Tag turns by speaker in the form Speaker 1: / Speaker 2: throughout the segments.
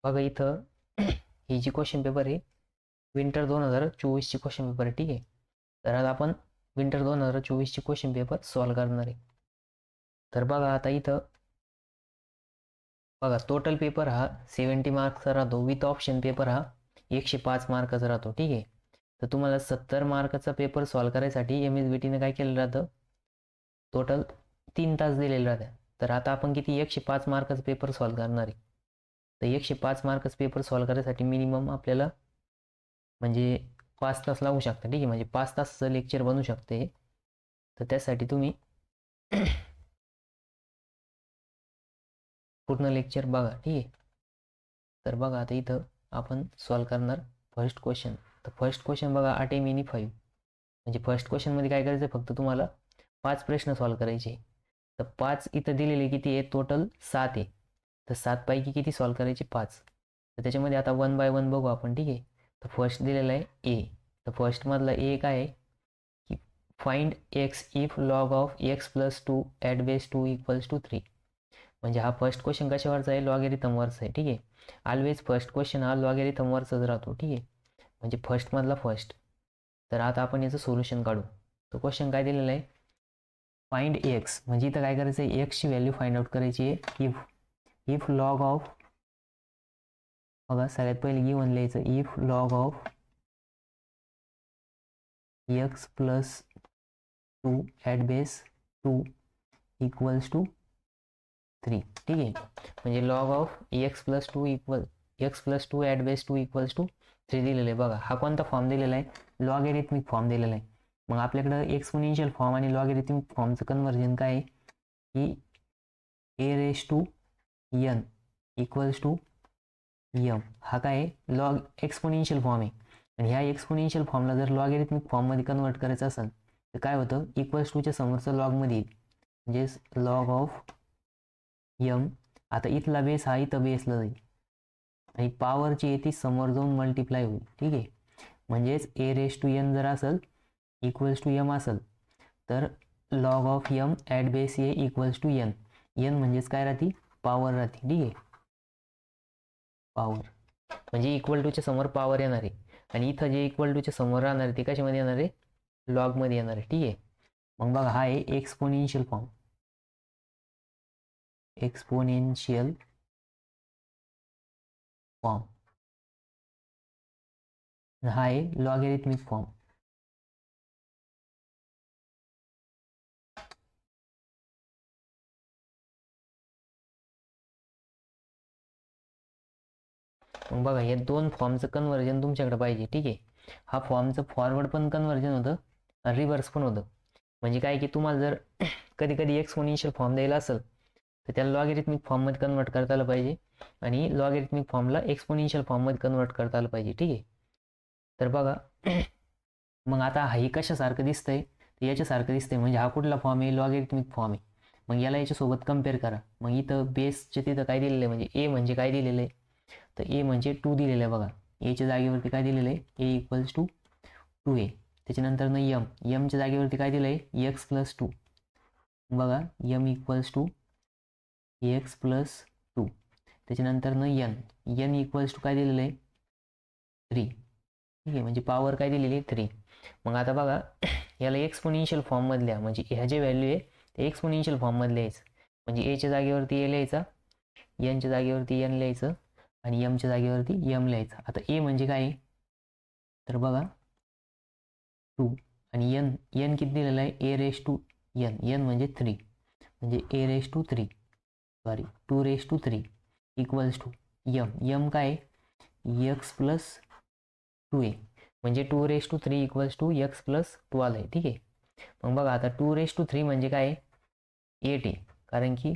Speaker 1: बघा इथं ही जी question paper आहे विंटर 2024ची क्वेश्चन पेपर आहे. ठीक आहे, तर आता आपण विंटर 2024ची क्वेश्चन पेपर सॉल्व करणार आहे. तर बघा आता इथं बघा टोटल पेपर हा 70 मार्क्सचा राहतो, विथ ऑप्शन पेपर हा 105 मार्काचा राहतो. ठीक आहे, तर तुम्हाला 70 मार्काचा पेपर सॉल्व करायसाठी MSBTने काय केलं राहतं, टोटल 3 तास दिलेले राहतात. तर आता आपण किती 105 मार्काचा पेपर सॉल्व करणार आहे. तर 105 मार्काचा पेपर सॉल्व करायसाठी मिनिमम आपल्याला म्हणजे 5 तास लागू शकतात. ठीक आहे, म्हणजे 5 तासाचं लेक्चर बनू शकते. तर त्यासाठी तुम्ही पूर्ण लेक्चर बघा. ठीक आहे, तर बघा आता इथं आपण सॉल्व करणार फर्स्ट क्वेश्चन. तर फर्स्ट क्वेश्चन बघा 8 मिनी 5. म्हणजे फर्स्ट क्वेश्चनमध्ये काय करायचं, फक्त तुम्हाला 5 प्रश्न सॉल्व करायचे. तर 5 इथं दिलेले किती आहे, टोटल 7 आहे. तर 7 पैकी किती सॉल्व करायचे, 5. तर त्याच्यामध्ये आता 1 बाय 1 बघू आपण. ठीक आहे, तर फर्स्ट दिलेला आहे ए. तर फर्स्टमधला ए काय आहे की find x if log of x plus 2 at base 2 equals to 3. म्हणजे हा फर्स्ट क्वेश्चन कशावरचा आहे, लॉगॅरिथमवरचा आहे. ठीक आहे, ऑलवेज फर्स्ट क्वेश्चन हा लॉगॅरिथमवरचाच राहतो. ठीक आहे, म्हणजे फर्स्टमधला फर्स्ट. तर आता आपण याचं सोल्युशन काढू. तो क्वेश्चन काय दिलेला आहे, फाइंड एक्स. म्हणजे इथं काय करायचं आहे, एक्सची व्हॅल्यू फाइंड आउट करायची आहे. इफ लॉग ऑफ, बघा सगळ्यात पहिले गिव्हन लिहायचं, if log of x plus 2 at base 2 equals to 3. ठीक आहे, म्हणजे log of x plus 2 at base 2 equals to 3 दिलेलं आहे. बघा हा कोणता फॉर्म दिलेला आहे, लॉगॅरिथमिक फॉर्म दिलेला आहे. मग आपल्याकडं एक्सपोनेन्शियल फॉर्म आणि लॉगॅरिथमिक फॉर्मचं कन्व्हर्जन काय आहे की A raise to N equals to M. हा काय आहे, लॉग एक्सपोनेन्शियल फॉर्म आहे. आणि ह्या एक्सपोनेन्शियल फॉर्मला जर लॉगॅरिथमिक फॉर्ममध्ये कन्वर्ट करायचं असेल तर काय होतं, इक्वल्स टूच्या समोरचं लॉगमध्ये येईल, म्हणजे लॉग ऑफ एम. आता इथला बेस हा इथं बेसला जाईल आणि पॉवरची येते समोर जाऊन मल्टिप्लाय होईल. ठीक आहे, म्हणजेच ए रेस टू एन जर असेल इक्वल्स टू एम असेल तर log of m at base a equals to n. N म्हणजेच काय राहते, पॉवर राहते. ठीक आहे, पॉवर म्हणजे इक्वल टूच्या समोर पॉवर येणार आहे. आणि इथं जे इक्वल टूच्या समोर राहणार आहे ते कशामध्ये येणार आहे, लॉगमध्ये येणार आहे. ठीक आहे, मग बघा हा आहे एक्सपोनेन्शियल फॉर्म. एक्सपोनेन्शियल फॉर्म हा आहे लॉगॅरिथमिक फॉर्म. मग बघा या दोन फॉर्मचं कन्व्हर्जन तुमच्याकडे पाहिजे. ठीक आहे, हा फॉर्मचं फॉरवर्ड पण कन्व्हर्जन होतं आणि रिव्हर्स पण होतं. म्हणजे काय की तुम्हाला जर कधी कधी एक्सपोनेन्शियल फॉर्म द्यायला असेल तर त्याला लॉगॅरिथमिक फॉर्ममध्ये कन्वर्ट करता आलं पाहिजे आणि लॉगॅरिथमिक फॉर्मला एक्सपोनेन्शियल फॉर्ममध्ये कन्वर्ट करता आलं पाहिजे. ठीक आहे, तर बघा मग आता हे कशासारखं दिसतंय, तर याच्यासारखं दिसतंय. म्हणजे हा कुठला फॉर्म आहे, लॉगॅरिथमिक फॉर्म आहे. मग याला याच्यासोबत कम्पेअर करा. मग इथं बेसचे तिथं काय दिलेलं आहे, म्हणजे ए म्हणजे काय दिलेलं आहे, तर ए म्हणजे 2 दिलेलं आहे. बघा एच्या जागेवरती काय दिलेलं आहे, ए इक्वल्स टू 2a. त्याच्यानंतर न एमच्या जागेवरती काय दिलं आहे, एक्स प्लस 2. बघा m equals to x plus 2. त्याच्यानंतर न एन इक्वल्स टू काय दिलेलं आहे, 3. ठीक आहे, म्हणजे पॉवर काय दिलेली आहे, 3. मग आता बघा याला एक्सपोनेन्शियल फॉर्ममधल्या म्हणजे ह्या जे व्हॅल्यू आहे ते एक्सपोनेन्शियल फॉर्ममधले यायचं. म्हणजे एच्या जागेवरती ए लिहायचा, एनच्या जागेवरती एन लिहायचं आणि एमच्या जागेवरती एम लिहायचं. आता ए म्हणजे काय, तर बघा 2 आणि एन किती दिलेलं आहे, ए रेस टू एन म्हणजे 3. म्हणजे A raise to 3 sorry 2 raise to 3 equals to M काय एक्स प्लस 2a. म्हणजे 2 raise to 3 equals to x plus 12 आहे. ठीक आहे, मग बघा आता 2 रेस टू 3 म्हणजे काय 8 आहे. कारण की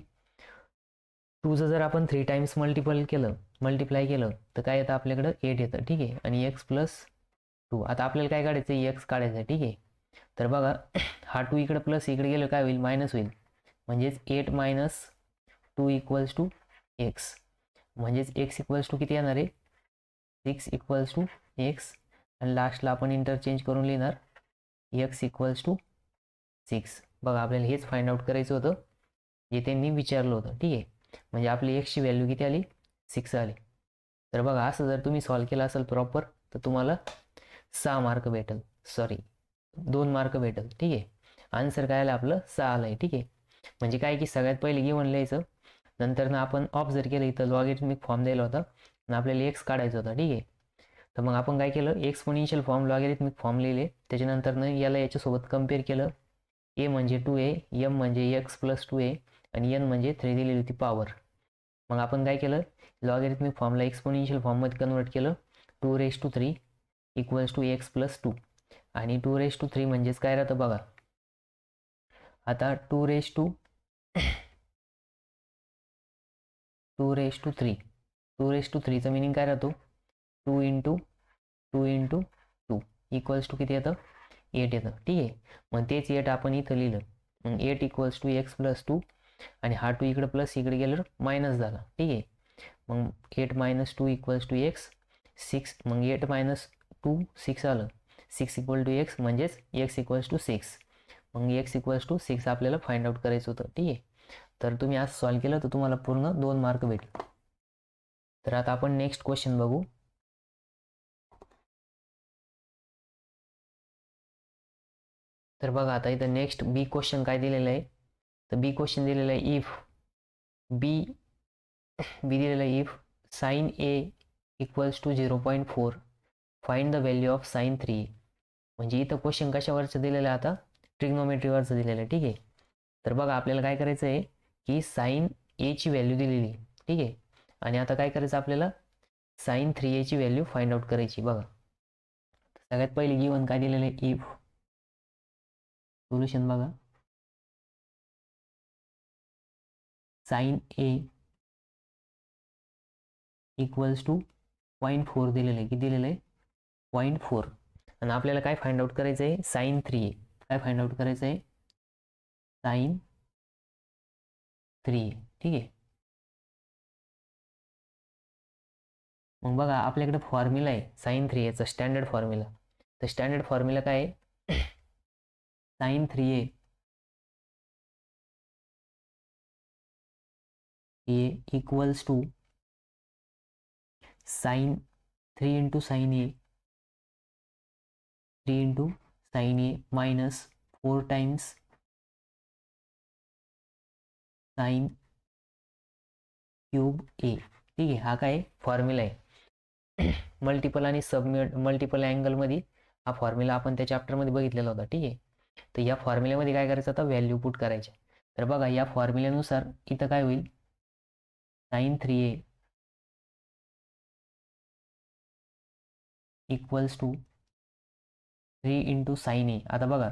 Speaker 1: 2चं जर आपण 3 टाइम्स मल्टिप्लाय केलं तर काय येतं आपल्याकडं 8 येतं. ठीक आहे, आणि एक्स प्लस 2. आता आपल्याला काय काढायचं आहे, एक्स काढायचं आहे. ठीक आहे, तर बघा हा 2 इकडे प्लस इकडे गेलं काय होईल, मायनस होईल. म्हणजेच 8 मायनस 2 इक्वल्स टू एक्स. म्हणजेच एक्स इक्वल्स टू किती येणार आहे, 6 इक्वल्स टू एक्स. आणि लास्टला आपण इंटरचेंज करून लिहिणार एक्स इक्वल्स टू 6. बघा आपल्याला हेच फाइंड आउट करायचं होतं जे त्यांनी विचारलं होतं. ठीक आहे, म्हणजे आपली एक्सची व्हॅल्यू किती आली, 6 आली. तर बघा असं जर तुम्ही सॉल्व केलं असेल प्रॉपर तर तुम्हाला 6 मार्क भेटेल, सॉरी 2 मार्क भेटेल. ठीक आहे. आन्सर काय आलं आपलं 6 आलं आहे. ठीक आहे. म्हणजे काय की सगळ्यात पहिले गिवन लिहायचं, नंतर ना आपण ऑब्झर्व केलं इथं लॉगॅरिथमिक फॉर्म द्यायला होता आणि आपल्याला एक्स काढायचा होता. ठीक आहे. तर मग आपण काय केलं, एक्सपोनेन्शियल फॉर्म लॉगॅरिथमिक फॉर्म लिहिले, त्याच्यानंतर याला याच्यासोबत कम्पेअर केलं. ए म्हणजे 2a, एम म्हणजे x+2a आणि n म्हणजे 3 दिलेली होती पॉवर. मग आपण काय केलं, लॉगॅरिथमिक फॉर्मला एक्सपोनेन्शियल फॉर्ममध्ये कन्वर्ट केलं. 2�3= x+2 आणि 2�3 म्हणजेच काय राहतं बघा, आता 2�3चा मिनिंग काय राहतो, 2 × 2 × 2 किती येतं, 8 येतं. ठीक आहे. मग तेच 8 आपण इथं लिहिलं. मग 8 = x+2 आणि हा 2 इकडे प्लस इकडे गेल्यावर मायनस झाला. ठीक आहे. मग 8 - 2 = x, 6. मग 8 - 2 6 आलं, 6 = x म्हणजेच x = 6. मग x = 6 आपल्याला फाइंड आउट करायचं होतं. ठीक आहे. तर तुम्ही आज सॉल्व केलं तर तुम्हाला पूर्ण 2 मार्क भेटले. तर आता आपण नेक्स्ट क्वेश्चन बघू. तर बघा आता इथं नेक्स्ट बी क्वेश्चन काय दिलेलं आहे, तर बी क्वेश्चन दिलेलं आहे इफ बी दिलेलं आहे if sin a = 0.4 find the value of sin 3a. म्हणजे इथं क्वेश्चन कशावरचं दिलेलं आहे, आता ट्रिग्नोमेट्रीवरचं दिलेलं आहे. ठीक आहे. तर बघा आपल्याला काय करायचं आहे की sin a ची व्हॅल्यू दिलेली. ठीक आहे. आणि आता काय करायचं आपल्याला, sin 3a ची व्हॅल्यू फाइंड आउट करायची. बघा सगळ्यात पहिले गिवन काय दिलेलं आहे, इफ सोल्युशन बघा, sin a = 0.4 दिलेलं आहे. किती दिलेलं आहे, 0.4. आणि आपल्याला काय फाइंड आउट करायचं आहे, sin 3a. काय फाइंड आउट करायचं आहे, sin 3a. ठीक आहे. मग बघा आपल्याकडे फॉर्म्युला आहे sin 3a चा, स्टँडर्ड फॉर्म्युला. तर स्टँडर्ड फॉर्म्युला काय आहे, sin 3a equals to sin 3 × sin a, 3 × sin a minus 4 times sin cube a. ठीक आहे. हा काय फॉर्म्युला आहे. मल्टिपल आणि मल्टिपल अँगलमध्ये हा फॉर्म्युला आपण त्या चॅप्टरमध्ये बघितलेला होता. ठीक आहे. तर या फॉर्म्युल्यामध्ये काय करायचं, आता व्हॅल्यू पुट करायच्या. तर बघा या फॉर्म्युल्यानुसार इथं काय होईल, sin 3a equals to 3 × sin a. आता बघा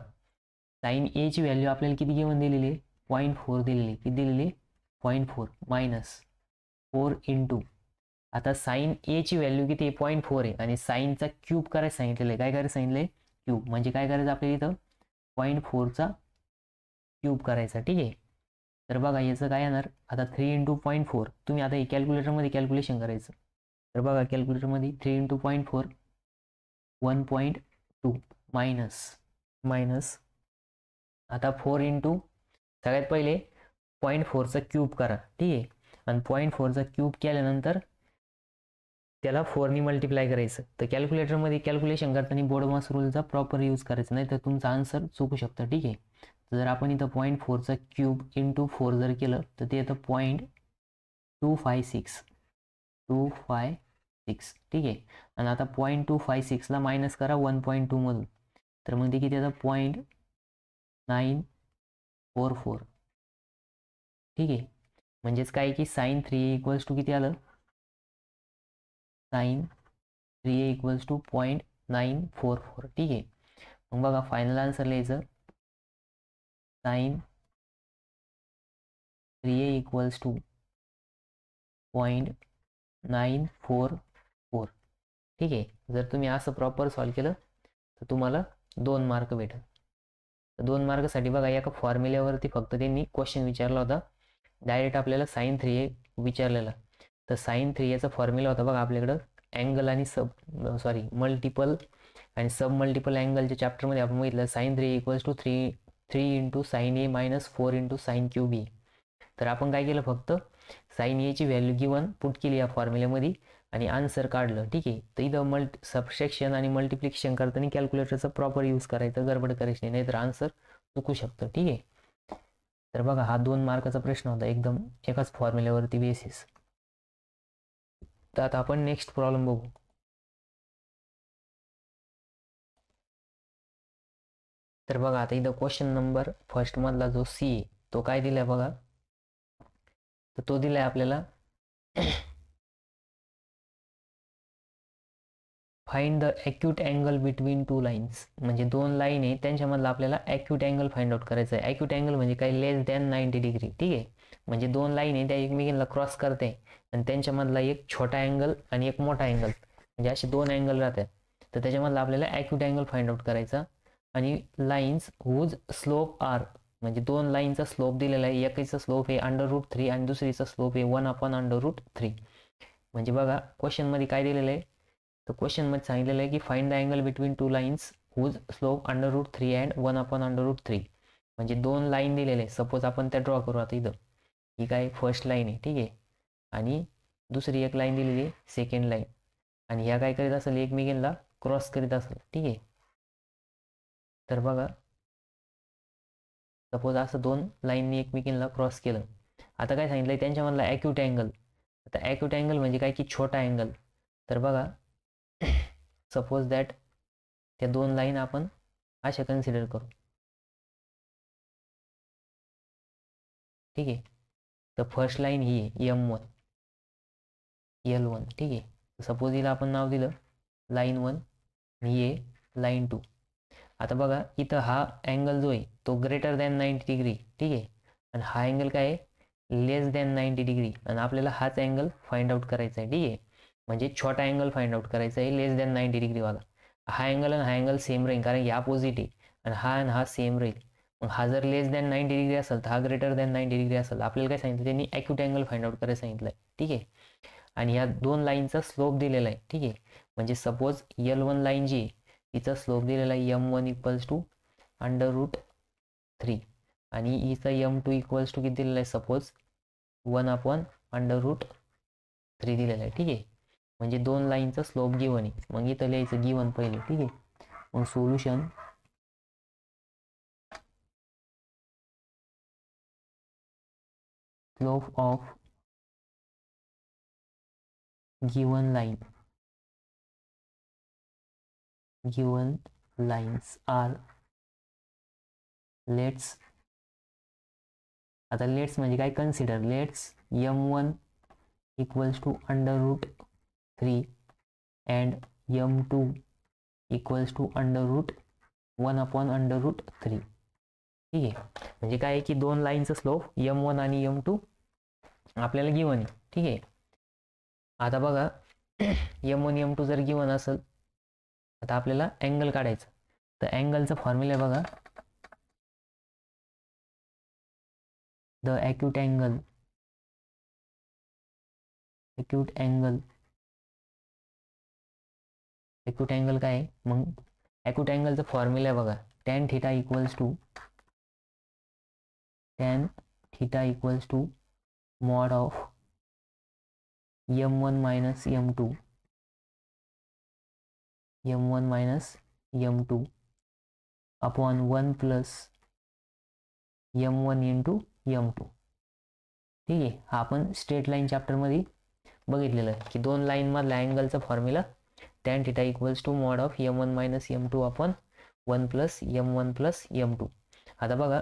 Speaker 1: sin a ची व्हॅल्यू आपल्याला किती गिवन दिलेली आहे, 0.4 दिलेली. किती दिलेली, 0.4 मायनस 4 × आता sin a ची व्हॅल्यू किती आहे, 0.4 आहे आणि साईनचा क्यूब करायचं सांगितलेलं आहे. काय करायचं सांगितलंय, क्यूब. म्हणजे काय करायचं आपल्याला इथं 0.4चा क्यूब करायचा. ठीक आहे. तर बघा याचं काय येणार, आता 3 × 0.4. तुम्ही आता हे कॅल्क्युलेटरमध्ये कॅल्क्युलेशन करायचं. तर बघा कॅल्क्युलेटरमध्ये 3 × 0.4 1.2 मायनस आता 4 × सगळ्यात पहिले 0.4चा क्यूब करा. ठीक आहे. आणि 0.4चा क्यूब केल्यानंतर त्याला 4ने मल्टिप्लाय करायचं. तर कॅल्क्युलेटरमध्ये कॅल्क्युलेशन करताना बोर्ड मास रूलचा प्रॉपर यूज करायचा, नाही तर तुमचा आन्सर चुकू शकतं. ठीक आहे. जर आपण इथं 0.4चा क्यूब × 4 जर केलं तर ते येतं 0.256. ठीक आहे. आणि आता 0.256ला मायनस करा 1.2 मधून, तर मग ते किती येतं 0.944. ठीक आहे. म्हणजेच काय की sin 3a = किती आलं, sin 3a = 0.944. ठीक आहे. मग बघा फायनल आन्सर लिहायचं, sin 3a = 0.944. ठीक आहे. जर तुम्ही असं प्रॉपर सॉल्व केलं तर तुम्हाला 2 मार्क भेटेल. तर 2 मार्कसाठी बघा एका फॉर्म्युल्यावरती फक्त त्यांनी क्वेश्चन विचारला होता, डायरेक्ट आपल्याला sin 3a विचारलेला. तर sin 3a फॉर्म्युला होता बघा आपल्याकडं, अँगल आणि मल्टिपल आणि सब मल्टिपल अँगलच्या चॅप्टरमध्ये आपण बघितलं sin 3a = 3 × sin a minus 4 × sin cube a. तर आपण काय केलं, फक्त sin a ची व्हॅल्यू गिवन पुट केली या फॉर्म्युल्यामध्ये आणि आन्सर काढलं, ठीक आहे, तर इथं सबट्रॅक्शन आणि मल्टिप्लिकेशन करताना कॅल्क्युलेटरचा प्रॉपर यूज करायचं, गडबड करायची नाही, नाहीतर आन्सर चुकू शकतं, ठीक आहे. तर बघा हा 2 मार्काचा प्रश्न होता, एकदम एकाच फॉर्म्युल्यावरती बेसिस. तर आता आपण नेक्स्ट प्रॉब्लेम बघू. तर बघा आता इथं क्वेश्चन नंबर फर्स्ट मधला जो सी आहे तो काय दिलाय बघा. तर तो दिलाय आपल्याला find the acute angle between two lines. म्हणजे 2 लाईन आहे त्यांच्यामधला आपल्याला ॲक्यूट अँगल फाइंड आउट करायचा आहे. ॲक्यूट अँगल म्हणजे काय, लेस दॅन 90 डिग्री, ठीक आहे. म्हणजे 2 लाईन आहे त्या एकमेकींना क्रॉस करते आणि त्यांच्यामधला एक छोटा अँगल आणि एक मोठा अँगल, म्हणजे असे 2 अँगल राहतात. तर त्याच्यामधला आपल्याला ॲक्यूट अँगल फाइंड आउट करायचा. आणि लाईन्स हुज स्लोप आर, म्हणजे 2 लाईनचा स्लोप दिलेला आहे. एकीचा स्लोप आहे √3 आणि दुसरीचा स्लोप आहे 1/√3. म्हणजे बघा क्वेश्चनमध्ये काय दिलेलं आहे, तर क्वेश्चनमध्ये सांगितलेलं आहे की find the angle between two lines whose slope √3 and 1/√3. म्हणजे 2 लाईन दिलेले आहे. सपोज आपण त्या ड्रॉ करू आता. इथं ही काय फर्स्ट लाईन आहे, ठीक आहे, आणि दुसरी एक लाईन दिलेली आहे सेकंड लाईन, आणि ह्या काय करीत असेल, एकमेकींना क्रॉस करीत असेल, ठीक आहे. तर बघा सपोज असं 2 लाईननी एकमेकींना क्रॉस केलं. आता काय सांगितलं त्यांच्यामधला ॲक्यूट अँगल. आता ॲक्यूट अँगल म्हणजे काय की छोटा अँगल. तर बघा सपोज दॅट त्या 2 लाईन आपण अशा कन्सिडर करू, ठीक आहे. तर फर्स्ट लाईन ही आहे M1 L1, ठीक आहे. सपोज हिला आपण नाव दिलं लाईन 1 आणि ही आहे लाईन 2. आता बघा इथं हा अँगल जो आहे तो ग्रेटर दॅन 90 डिग्री, ठीक आहे, आणि हा अँगल काय आहे, लेस दॅन 90 डिग्री, आणि आपल्याला हाच अँगल फाइंड आउट करायचा आहे, ठीक आहे. म्हणजे छोटा अँगल फाइंड आउट करायचा आहे लेस दॅन 90 डिग्रीवाला. हा अँगल आणि हा अँगल सेम राहील कारण की अपोजिट आहे, आणि हा आणि हा सेम राहील. मग हा जर लेस दॅन 90 डिग्री असेल तर हा ग्रेटर दॅन 90 डिग्री असेल. आपल्याला काय सांगितलं त्यांनी, ॲक्यूट अँगल फाइंड आउट करायला सांगितलं आहे, ठीक आहे. आणि ह्या 2 लाईनचा स्लोप दिलेला आहे, ठीक आहे. म्हणजे सपोज L1 लाईन जी आहे तिचा स्लोप दिलेला आहे M1 इक्वल्स टू √3 आणि हिचा M2 इक्वल्स टू किती दिलेला आहे, सपोज 1/√3 दिलेला आहे, ठीक आहे. म्हणजे 2 लाईनचा स्लोप गिवन आहे. मग इथं लिहायचं गिवन पहिले, ठीक आहे. मग solution slope of given lines are, let's, आता लेट्स म्हणजे काय, consider, let's M1 equals to √3 and M2 equals to √1/√3, ठीक आहे. म्हणजे काय आहे की 2 लाईनचं स्लोप M1 आणि M2 आपल्याला गिवन आहे, ठीक आहे. आता बघा M1 M2 जर गिवन असेल आता आपल्याला अँगल काढायचं. तर अँगलचा फॉर्म्युला बघा, द ॲक्यूट अँगल काय आहे, मग ॲक्यूट अँगलचा फॉर्म्युला बघा, tan θ equals to mod of M1 minus M2 upon 1 plus M1 into M2, ठीक आहे. हा आपण स्ट्रेट लाईन चॅप्टरमध्ये बघितलेलं आहे की 2 लाईनमधला अँगलचा formula tan θ equals to mod of M1 minus M2 upon 1 plus M1 plus M2. आता बघा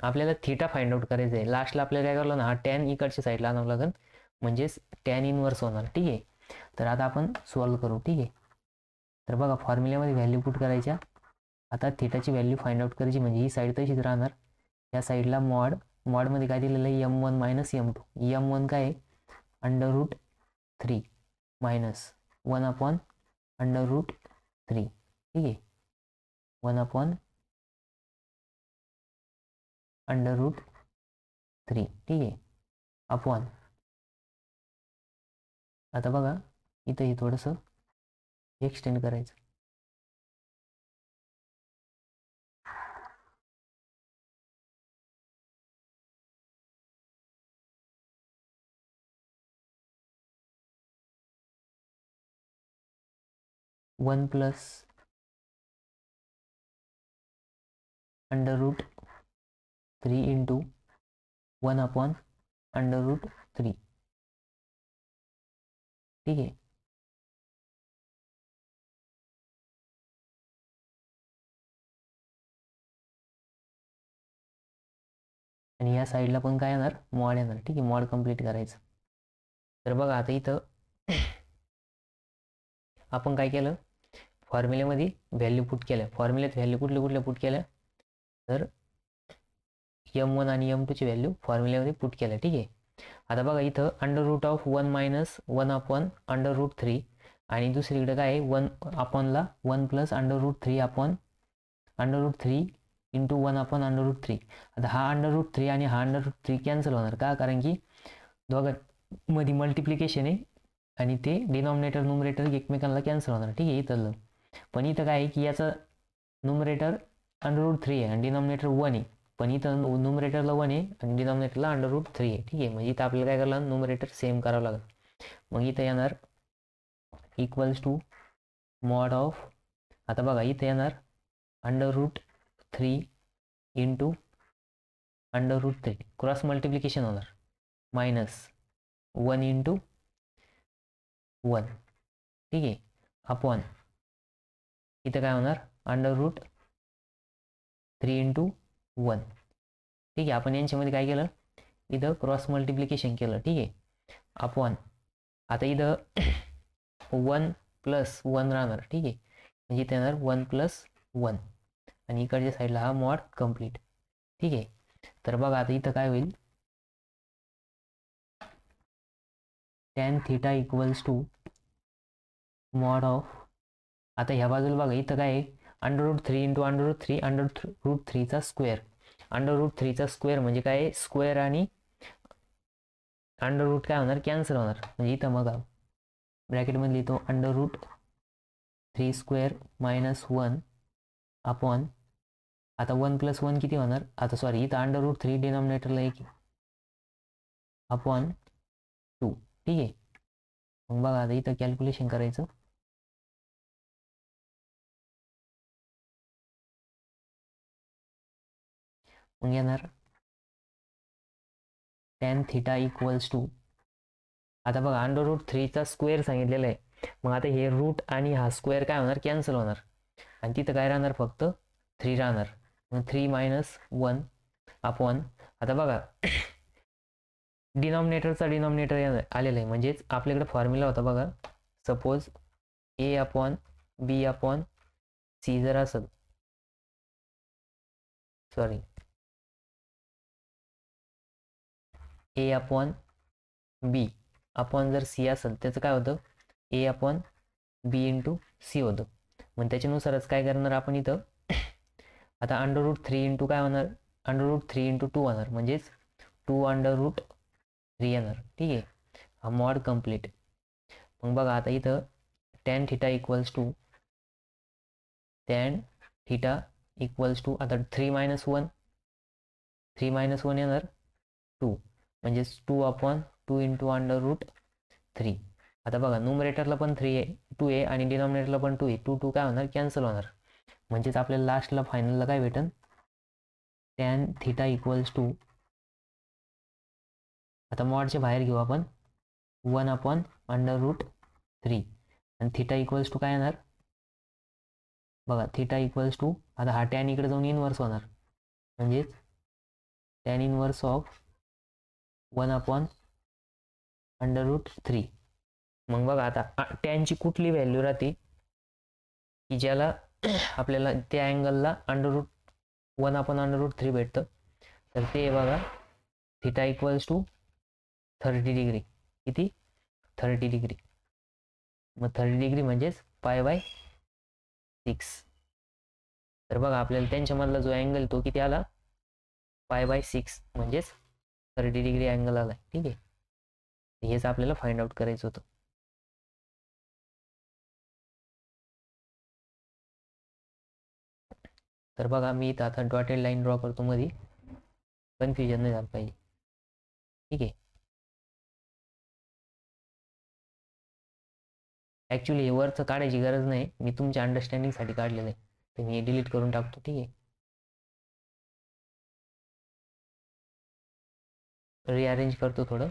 Speaker 1: आपल्याला थिटा फाइंड आउट करायचं आहे. लास्टला आपल्याला काय करावं ना, हा टॅन इकडच्या साईडला आणावं लागेल, म्हणजेच टॅन इनवर्स होणार, ठीक आहे. तर आता आपण सॉल्व्ह करू, ठीक आहे. तर बघा फॉर्म्युल्यामध्ये व्हॅल्यू पुट करायच्या. आता थिटाची व्हॅल्यू फाइंड आउट करायची, म्हणजे ही साईड तशीच राहणार. या साईडला मॉडमध्ये काय दिलेलं आहे, M1 मायनस M2. M1 काय आहे, √3 मायनस 1/√3, ठीक आहे, 1/√3, ठीक आहे, अपॉन, आता बघा इथं हे थोडंसं एक्सटेंड करायचं. 1 plus under root 3 into 1 upon under root 3. ठीक आहे. आणि या साईडला पण काय येणार, मॉड येणार. ठीक आहे, मॉड कंप्लीट करायचं. तर बघा आता इथं आपण काय केलं, फॉर्म्युल्यामध्ये व्हॅल्यू पुट केल्या. फॉर्म्युल्यात व्हॅल्यू कुठल्या पुट केल्या, तर m1 आणि m2ची व्हॅल्यू फॉर्म्युल्यामध्ये पुट केल्या. ठीक आहे. आता बघा इथं under root of 1 minus 1 upon under root 3 आणि दुसरीकडे काय आहे, 1 अपॉनला 1 plus under root 3 upon under root 3 into 1 upon under root 3. आता हा अंडर रूट 3 आणि हा अंडर रूट 3 कॅन्सल होणार का, कारण की दोघांमध्ये मल्टिप्लिकेशन आहे आणि ते डिनॉमिनेटर न्यूमरेटर एकमेकांना कॅन्सल होणार. ठीक आहे. इथं पण इथं काय आहे की याचं न्यूमरेटर अंडर रूट 3 आहे आणि डिनॉमिनेटर 1 आहे. पण इथं न्यूमरेटरला 1 आहे आणि डिनॉमिनेटरला अंडर रूट 3 आहे. ठीक आहे. म्हणजे इथं आपल्याला काय करायला, न्यूमरेटर सेम करावं लागेल. मग इथं येणार इक्वल्स टू मॉड ऑफ, आता बघा इथं येणार under root 3 into under root 3 cross multiplication होणार मायनस 1 इंटू 1. ठीक आहे. अपॉन इथं काय होणार, अंडर रूट 3 इंटू 1. ठीक आहे. आपण यांच्यामध्ये काय केलं, इथं क्रॉस मल्टिप्लिकेशन केलं. ठीक आहे. अपॉन आता इथं 1 प्लस 1 राहणार. ठीक आहे. म्हणजे इथे येणार 1 प्लस 1 आणि इकडच्या साईडला हा मॉड कंप्लीट. ठीक आहे. तर बघा आता इथं काय होईल, tan theta equals to mod of, आता ह्या बाजूला बघा इथं काय आहे, under root 3 into under root 3 under root 3चा स्क्वेअर. अंडर रूट 3चा स्क्वेअर म्हणजे काय, स्क्वेअर आणि अंडर रूट काय होणार, कॅन्सल होणार. म्हणजे इथं बघा ब्रॅकेटमध्ये लिहितो under root 3 square minus 1 upon, आता 1 प्लस 1 किती होणार, आता सॉरी इथं अंडर रूट 3 डिनॉमिनेटरला 1 अपॉन 2. ठीक आहे. मग बघा आता इथं कॅल्क्युलेशन करायचं. मग येणार tan थिटा इक्वल्स टू, आता बघा अंडर रूट 3चा स्क्वेअर सांगितलेला आहे. मग आता हे रूट आणि हा स्क्वेअर काय होणार, कॅन्सल होणार आणि तिथं काय राहणार, फक्त 3 राहणार. मग 3 मायनस 1 अपॉन, आता बघा डिनॉमिनेटरचा डिनॉमिनेटर आलेला आहे. म्हणजेच आपल्याकडे फॉर्म्युला होता बघा, सपोज ए अपॉन बी अपॉन सी जर असेल, सॉरी ए अपॉन बी अपॉन जर सी असेल, त्याचं काय होतं, ए अपॉन बी इंटू सी होतं. मग त्याच्यानुसारच काय करणार आपण इथं, आता अंडर रूट 3 इंटू काय होणार, अंडर रूट 3 इंटू 2 होणार, म्हणजेच 2 अंडर रूट 3 येणार. ठीक आहे. हा मॉड कंप्लीट. मग बघा आता इथं tan theta equals to, tan theta equals to, आता 3 मायनस 1, 3 मायनस 1 येणार 2, म्हणजेच 2 अपॉन 2 इंटू अंडर रूट 3. आता बघा न्यूमरेटरला पण 3 आहे, 2 आहे आणि डिनॉमिनेटरला पण 2 आहे. 2 2 काय होणार, कॅन्सल होणार. म्हणजेच आपल्याला लास्टला फायनलला काय भेटेल, tan थिटा इक्वल्स टू, आता मॉडच्या बाहेर घेऊ आपण 1 अपॉन अंडर रूट 3 आणि थिटा इक्वल्स टू काय येणार, बघा थिटा इक्वल्स टू, आता हा टॅन इकडे जाऊन इनवर्स होणार, म्हणजेच tan inverse of 1 upon under root 3. मग बघा आता टॅनची कुठली व्हॅल्यू राहते की ज्याला आपल्याला त्या अँगलला under root 1 upon under root 3 भेटतं, तर ते बघा थिटा इक्वल्स टू 30 डिग्री. किती, 30 डिग्री. मग 30 डिग्री म्हणजेच π/6. तर बघा आपल्याला त्यांच्यामधला जो अँगल तो किती आला, π/6 म्हणजेच 30 डिग्री अँगल आला. ठीक आहे. हेच आपल्याला फाइंड आउट करायचं होतं. तर बघा मी इथं आता डॉटेड लाईन ड्रॉ करतो, मध्ये कन्फ्युजन नाही झालं पाहिजे. ठीक आहे. ॲक्च्युली हे वरचं काढायची गरज नाही, मी तुमच्या अंडरस्टँडिंगसाठी काढलेलं आहे, तर मी डिलीट करून टाकतो. ठीक आहे, रिअरेंज करतो थोडं.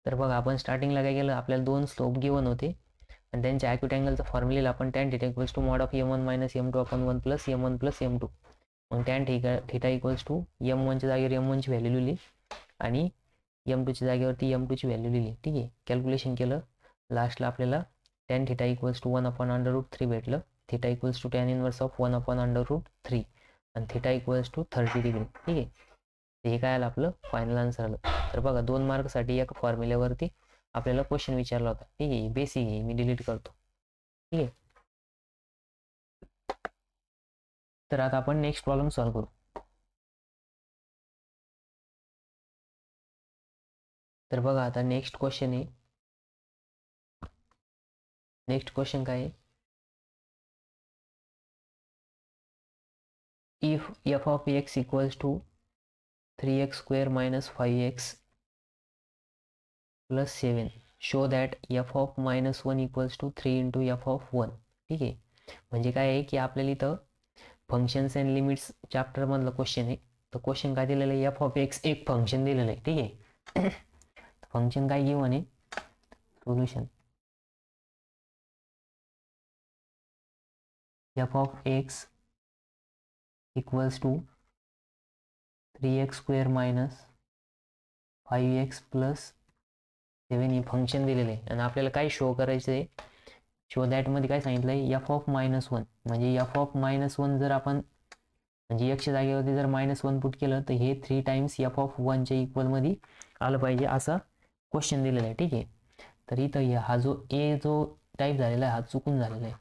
Speaker 1: तर बघा, आपण स्टार्टिंगला काय केलं, आपल्याला 2 स्लोप गिवन होते आणि त्यांच्या ॲक्यूट अँगलचं फॉर्म्युलेला आपण tan theta equals to mod of m1 minus m2 upon 1 plus m1 plus m2. मग टॅन थिटा इक्वल्स टू m1च्या जागेवर m1ची व्हॅल्यू लिहिली आणि m2च्या जागेवरती m2ची व्हॅल्यू लिहिली. ठीक आहे, कॅल्क्युलेशन केलं, लास्टला आपल्याला tan theta equals to 1 upon under root 3 भेटलं. Theta equals to tan inverse of 1 upon under root 3 आणि थिटा इक्वल्स टू 30 डिग्री. ठीक आहे, हे काय आलं आपलं फायनल आन्सर आलं. तर बघा, 2 मार्कसाठी या फॉर्म्युल्यावरती आपल्याला क्वेश्चन विचारला होता. ठीक आहे, बेसिक आहे, मी डिलीट करतो. ठीक आहे, तर आता आपण नेक्स्ट प्रॉब्लेम सॉल्व्ह करू. तर बघा, आता नेक्स्ट क्वेश्चन आहे. नेक्स्ट क्वेश्चन काय आहे, if f of x equals to 3x square minus 5x plus 7 show that f of minus 1 equals to 3 into f of 1. ठीक आहे, म्हणजे काय आहे की आपल्याला इथं फंक्शन्स अँड लिमिट्स चॅप्टर मधलं क्वेश्चन आहे. तर क्वेश्चन काय दिलेलं आहे, f of x एक फंक्शन दिलेलं आहे. ठीक आहे, फंक्शन काय गिवन आहे, solution f of x equals to 3x square minus 5x plus 7 हे फंक्शन दिलेलं आहे आणि आपल्याला काय शो करायचं आहे, शो दॅटमध्ये काय सांगितलं आहे, f of -1 म्हणजे f of -1 जर आपण म्हणजे x च्या जागेवरती जर -1 पुट केलं तर हे 3 टाइम्स f of 1 च्या इक्वलमध्ये आलं पाहिजे, असा क्वेश्चन दिलेला आहे. ठीक आहे, तर इथं हा जो ए जो टाईप झालेला आहे हा चुकून झालेला आहे,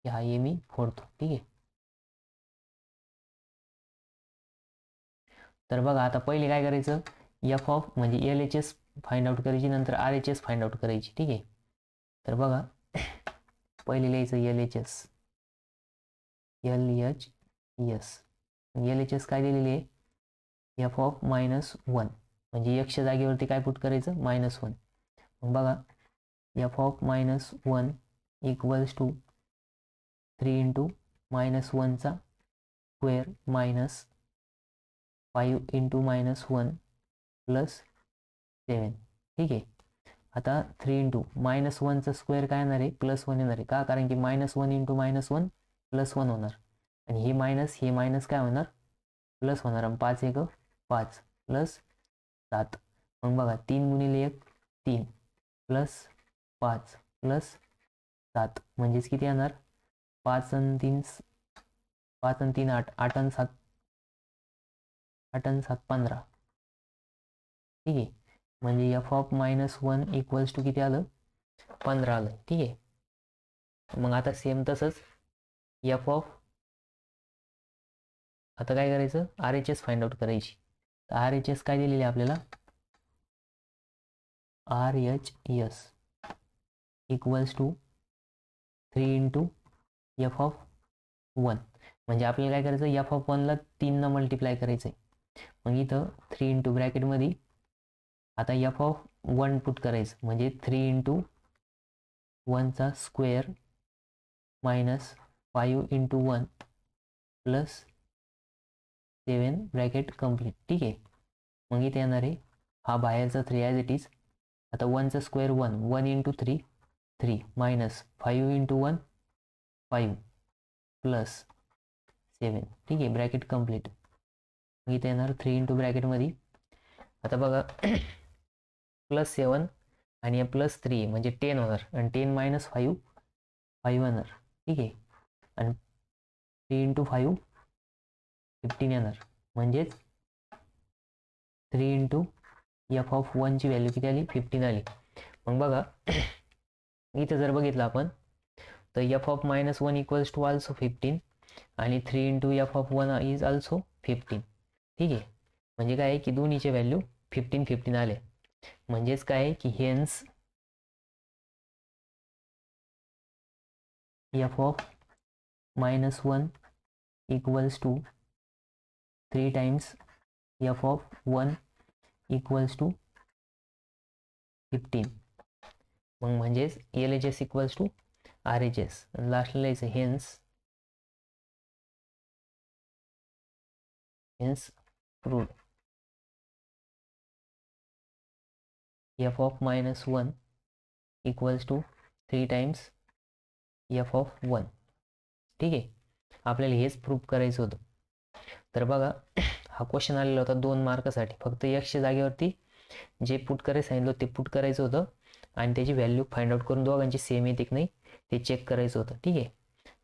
Speaker 1: हा ए मी फोडतो. ठीक आहे, तर बघा, आता पहिले काय करायचं, f ऑफ म्हणजे LHS फाइंड आउट करायची, नंतर RHS फाइंड आउट करायची. ठीक आहे, तर बघा, पहिले लिहायचं LHS, LHS काय दिलेली आहे, f ऑफ -1 म्हणजे x च्या जागेवरती काय पुट करायचं, -1. मग बघा, f of -1 equals to 3 into -1 चा स्क्वेअर मायनस 5 इंटू -1 प्लस 7. ठीक आहे, आता 3 इंटू -1 चा स्क्वेअर काय येणार आहे, +1 येणार आहे. का, कारण की -1 इंटू -1 +1 होणार आणि हे मायनस काय होणार, प्लस होणार. आणि 5 एक 5 प्लस 7. मग बघा, 3 गुणिले 1 3 प्लस 5 प्लस 7 म्हणजेच किती येणार, 5 आणि 3 8 8 आणि 7 15. ठीक आहे, म्हणजे f ऑफ -1 इक्वल्स टू किती आलं, 15 आलं. ठीक आहे, मग आता सेम तसंच f ऑफ, आता काय करायचं, RHS फाइंड आउट करायची. तर RHS काय दिलेली आहे आपल्याला, RHS equals to 3 into f of 1 म्हणजे आपल्याला काय करायचं, f ऑफ 1 ला 3 न मल्टिप्लाय करायचं आहे. मग इथं 3 इंटू ब्रॅकेटमध्ये आता f ऑफ 1 पुट करायचं, म्हणजे 3 इंटू 1 चा square minus 5 into 1 plus 7 bracket complete. ठीक आहे, मग इथे येणार आहे हा बाहेरचा 3 ॲज इट इज. आता 1 चा square 1 into 3 3 minus 5 into 1 5 plus 7. ठीक आहे, ब्रॅकेट कम्प्लीट. मग इथे येणार 3 इंटू ब्रॅकेटमध्ये, आता बघा +7 आणि +3 म्हणजे 10 होणार आणि 10 मायनस 5 येणार. ठीक आहे, आणि 3 इंटू 5 15 येणार, म्हणजेच 3 इंटू f ऑफ 1 ची व्हॅल्यू किती आली, 15 आली. मग बघा, इथं जर बघितलं आपण तर f of minus one equals to also 15 आणि 3 into f of one is also 15. ठीक आहे, म्हणजे काय आहे की दोन्हीचे व्हॅल्यू 15 आले. म्हणजेच काय आहे की hence f of minus one equals to 3 times f of one equals to 15. मग म्हणजेच L H S equals to R H S. लास्टला लिहायचं hence proved f of minus one equals to 3 times f of one. ठीक आहे, आपल्याला हेच prove करायचं होतं. तर बघा, हा क्वेश्चन आलेला होता 2 मार्कासाठी. फक्त एक्सच्या जागेवरती जे पुट करायचं सांगितलं ते पुट करायचं होतं आणि त्याची व्हॅल्यू फाइंड आउट करून दोघांची सेम येते की नाही ते चेक करायचं होतं. ठीक आहे,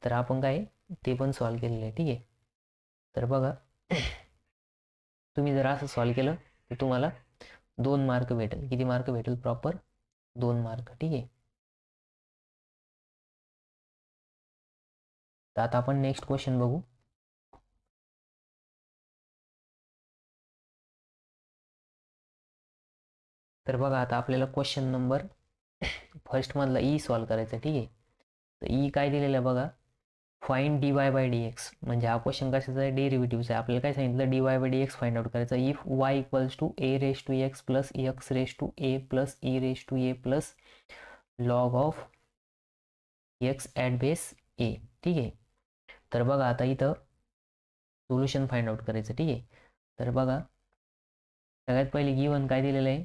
Speaker 1: तर आपण काय ते पण सॉल्व केलेलं आहे. ठीक आहे, तर बघा तुम्ही जर असं सॉल्व केलं तर तुम्हाला 2 मार्क भेटेल. किती मार्क भेटेल? Proper 2 mark. ठीक आहे, तर आता आपण नेक्स्ट क्वेश्चन बघू. तर बघा आता आपल्याला क्वेश्चन नंबर फर्स्ट मधला ई सॉल्व करायचा. ठीक आहे, तर ई काय दिलेलं आहे बघा, find D Y by D x. म्हणजे हा क्वेश्चन कशाचा आहे? डेरिव्हेटिव्हचा आहे. आपल्याला काय सांगितलं? D Y by D x find out करायचा. If Y equals to A raise to x plus X raise to A plus E raise to A plus log of x at base A. ठीक आहे, तर बघा आता इथं solution find out करायचं. ठीक आहे, तर बघा सगळ्यात पहिले गिवन काय दिलेलं आहे?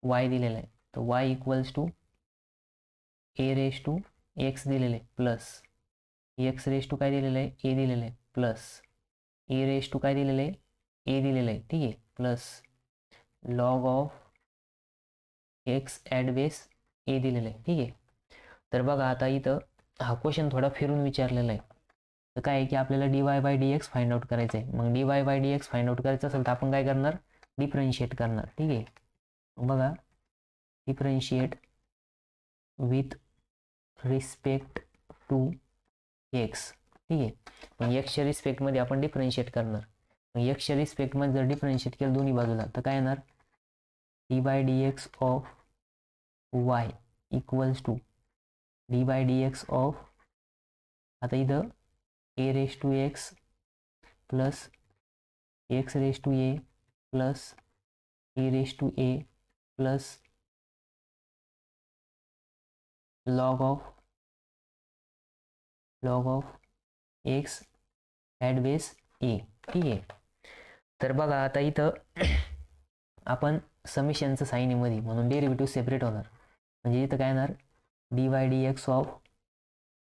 Speaker 1: वाय दिलेला आहे. तर y equals to A raise to x दिलेलं आहे प्लस एक्स रेस टू काय दिलेलं आहे? ए दिलेलं आहे प्लस ए रेस टू काय दिलेलं आहे? ए दिलेलं आहे. ठीक आहे, plus log of x at base A दिलेलं आहे. ठीक आहे, तर बघा आता इथं हा क्वेश्चन थोडा फिरून विचारलेला आहे. तर काय आहे की आपल्याला D Y by D x find out करायचं आहे. मग d Y by D x find out करायचं असेल तर आपण काय करणार? डिफरन्शिएट करणार. ठीक आहे, बघा differentiate with respect to x. ठीक आहे, मग एक्सच्या रिस्पेक्टमध्ये आपण डिफरन्शिएट करणार. मग एक्सच्या रिस्पेक्टमध्ये जर डिफरन्शिएट केलं दोन्ही बाजूला तर काय येणार? D by D x of Y equals to D by D x of, आता इथं A raise to x plus X raise to A plus A raise to A plus log of x at base A. ठीक आहे, तर बघा आता इथं आपण समिशनचं sine मध्ये म्हणून डेरिव्हेटिव्ह सेपरेट होणार. म्हणजे इथं काय येणार? D Y D x of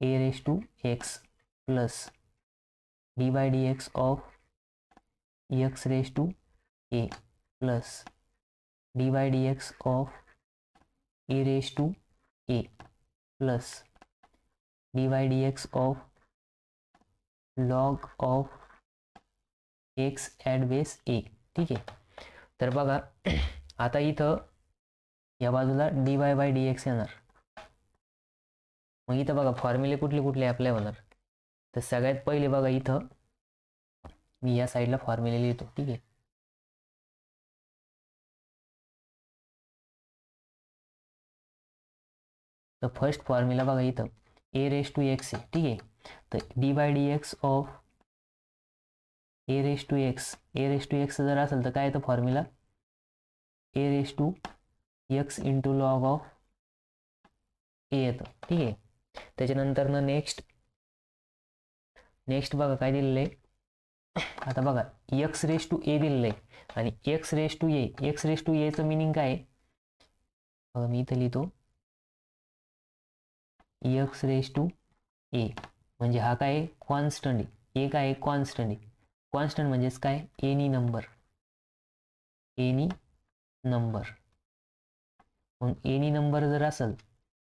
Speaker 1: A raise to x plus D Y D x of X raise to A plus D Y D x of A raise to A plus D Y D x of log of x at base A. ठीक आहे, तर बघा आता इथं या बाजूला D Y by D x येणार. मग इथं बघा फॉर्म्युले कुठले कुठले अप्लाय होणार? तर सगळ्यात पहिले बघा इथं मी या साईडला फॉर्म्युले लिहितो. ठीक आहे, तर फर्स्ट फॉर्म्युला बघा इथं ए रेस टू एक्स आहे. ठीक आहे, तर D by D x of A raise to X जर असेल तर काय येतं formula? A raise to x into log of A येतं. ठीक आहे, त्याच्यानंतर नेक्स्ट बघा काय दिलेलं आहे? आता बघा एक्स रेस टू ए दिलेलं आहे आणि एक्स रेस टू एचं मिनिंग काय आहे? बघा मी इथं लिहितो एक्स रेस टू ए, म्हणजे हा काय कॉन्स्टंट आहे. ए काय कॉन्स्टंट आहे. कॉन्स्टंट म्हणजेच काय? Any number. मग एनी नंबर जर असेल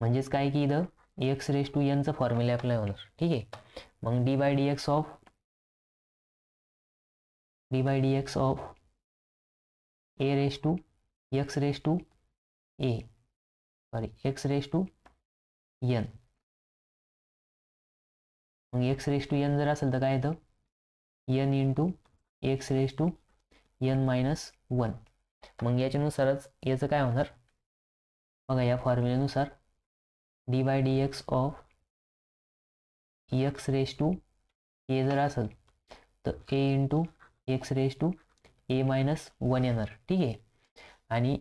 Speaker 1: म्हणजेच काय की इथं एक्स रेस टू एनचं फॉर्म्युला अप्लाय होणार. ठीक आहे, मग D by D x of A raise to x raise to A X raise to N मग एक्स रेस टू एन जर असेल तर काय येतं N into x raise to N minus one. मग याच्यानुसारच याचं काय होणार बघा, या फॉर्म्युल्यानुसार D by D x of X raise to A जर असेल तर A into x raise to A minus one येणार. ठीक आहे. आणि